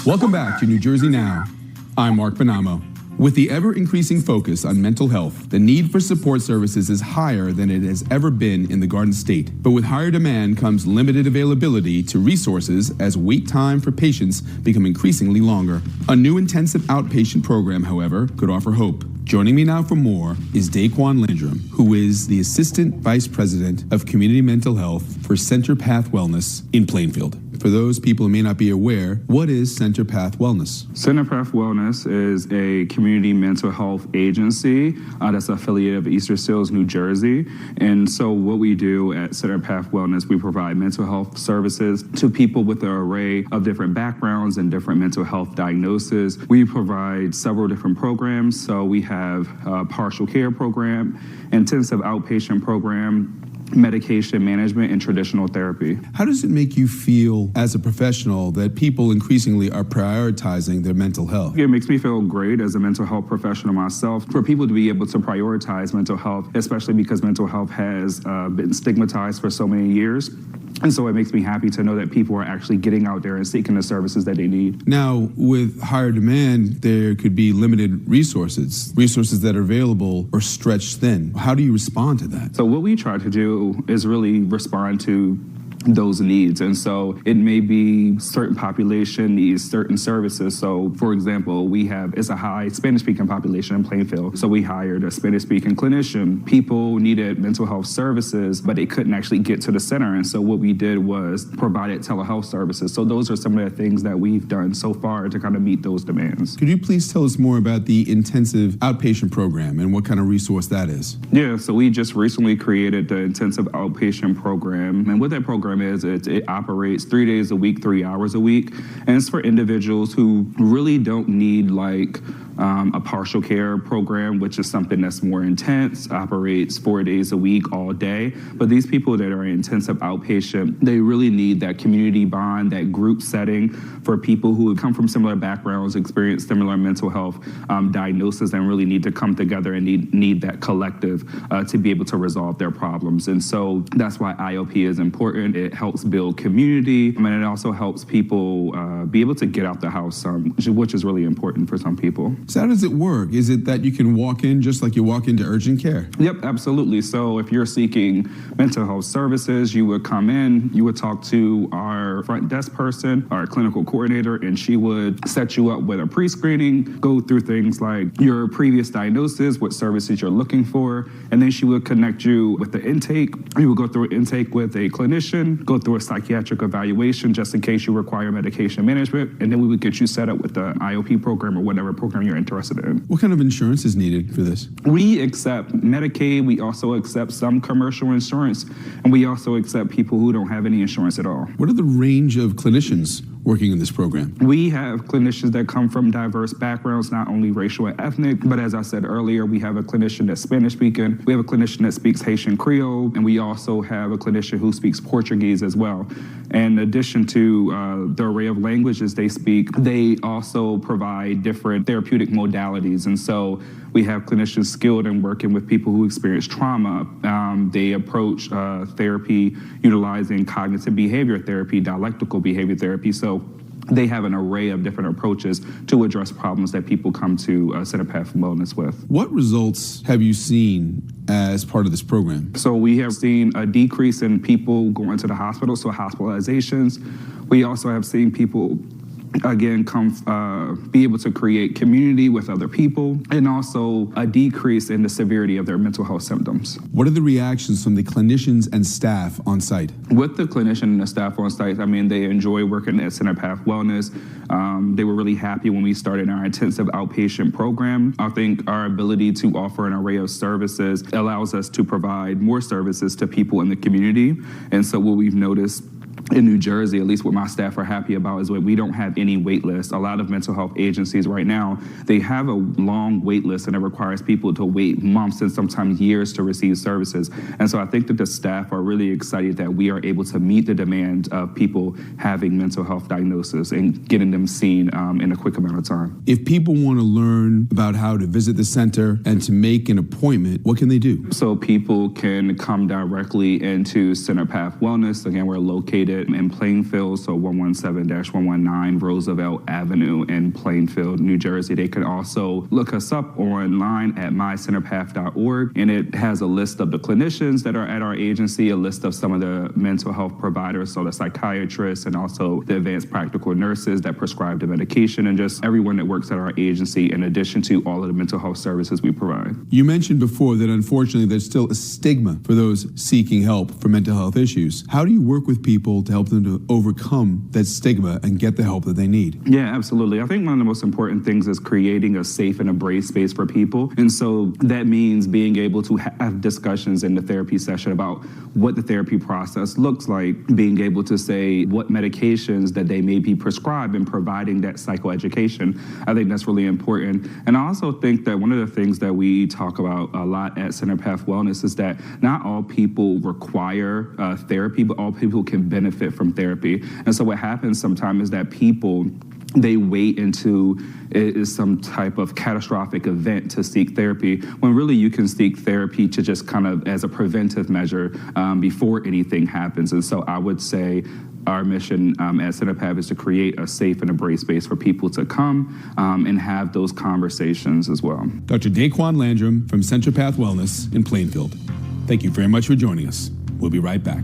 Welcome back to New Jersey Now. I'm Mark Bonamo. With the ever-increasing focus on mental health, the need for support services is higher than it has ever been in the Garden State. But with higher demand comes limited availability to resources as wait time for patients become increasingly longer. A new intensive outpatient program, however, could offer hope. Joining me now for more is Dae'Quawn Landrum, who is the Assistant Vice President of Community Mental Health for CenterPath Wellness in Plainfield. For those people who may not be aware, what is CenterPath Wellness? CenterPath Wellness is a community mental health agency that's affiliated of Eastern Seals, New Jersey. And so what we do at CenterPath Wellness, we provide mental health services to people with an array of different backgrounds and different mental health diagnoses. We provide several different programs. So we have a partial care program, intensive outpatient program, medication management, and traditional therapy. How does it make you feel as a professional that people increasingly are prioritizing their mental health? It makes me feel great as a mental health professional myself for people to be able to prioritize mental health, especially because mental health has been stigmatized for so many years. And so it makes me happy to know that people are actually getting out there and seeking the services that they need. Now, with higher demand, there could be limited resources that are available or stretched thin. How do you respond to that? So what we try to do is really respond to those needs. And so it may be certain population needs certain services. So for example, it's a high Spanish-speaking population in Plainfield. So we hired a Spanish-speaking clinician. People needed mental health services, but they couldn't actually get to the center. And so what we did was provided telehealth services. So those are some of the things that we've done so far to kind of meet those demands. Could you please tell us more about the intensive outpatient program and what kind of resource that is? Yeah, so we just recently created the intensive outpatient program. And what that program is, it operates 3 days a week, 3 hours a week. And it's for individuals who really don't need a partial care program, which is something that's more intense, operates 4 days a week, all day. But these people that are intensive outpatient, they really need that community bond, that group setting for people who come from similar backgrounds, experience similar mental health diagnosis, and really need to come together and need that collective to be able to resolve their problems. And so that's why IOP is important. It helps build community, and it also helps people be able to get out the house, which is really important for some people. So how does it work? Is it that you can walk in just like you walk into urgent care? Yep, absolutely. So if you're seeking mental health services, you would come in, you would talk to our front desk person, our clinical coordinator, and she would set you up with a pre-screening, go through things like your previous diagnosis, what services you're looking for, and then she would connect you with the intake. You would go through an intake with a clinician, go through a psychiatric evaluation just in case you require medication management, and then we would get you set up with the IOP program or whatever program you're interested in. What kind of insurance is needed for this? We accept Medicaid. We also accept some commercial insurance, and we also accept people who don't have any insurance at all. What are the range of clinicians working in this program? We have clinicians that come from diverse backgrounds, not only racial and ethnic, but as I said earlier, we have a clinician that's Spanish-speaking, we have a clinician that speaks Haitian Creole, and we also have a clinician who speaks Portuguese as well. And in addition to the array of languages they speak, they also provide different therapeutic modalities. And so we have clinicians skilled in working with people who experience trauma. They approach therapy utilizing cognitive behavior therapy, dialectical behavior therapy. So they have an array of different approaches to address problems that people come to CenterPath Wellness with. What results have you seen as part of this program? So we have seen a decrease in people going to the hospital, so hospitalizations. We also have seen people again be able to create community with other people, and also a decrease in the severity of their mental health symptoms. What are the reactions from the clinicians and staff on site? With the clinician and the staff on site, they enjoy working at CenterPath Wellness. They were really happy when we started our intensive outpatient program. I think our ability to offer an array of services allows us to provide more services to people in the community. And so what we've noticed in New Jersey, at least what my staff are happy about, is that we don't have any wait list. A lot of mental health agencies right now, they have a long wait list, and it requires people to wait months and sometimes years to receive services. And so I think that the staff are really excited that we are able to meet the demand of people having mental health diagnosis and getting them seen in a quick amount of time. If people want to learn about how to visit the center and to make an appointment, what can they do? So people can come directly into CenterPath Wellness. Again, we're located located in Plainfield, so 117-119 Roosevelt Avenue in Plainfield, New Jersey. They can also look us up online at mycenterpath.org, and it has a list of the clinicians that are at our agency, a list of some of the mental health providers, so the psychiatrists and also the advanced practical nurses that prescribe the medication, and just everyone that works at our agency, in addition to all of the mental health services we provide. You mentioned before that unfortunately there's still a stigma for those seeking help for mental health issues. How do you work with people to help them to overcome that stigma and get the help that they need? Yeah, absolutely. I think one of the most important things is creating a safe and embrace space for people. And so that means being able to have discussions in the therapy session about what the therapy process looks like, being able to say what medications that they may be prescribed, and providing that psychoeducation. I think that's really important. And I also think that one of the things that we talk about a lot at CenterPath Wellness is that not all people require therapy, but all people can benefit from therapy. And so what happens sometimes is that people, they wait until it is some type of catastrophic event to seek therapy, when really you can seek therapy to just kind of as a preventive measure before anything happens. And so I would say our mission at CenterPath is to create a safe and embrace space for people to come and have those conversations as well. Dr. Dae'Quawn Landrum from CenterPath Wellness in Plainfield. Thank you very much for joining us. We'll be right back.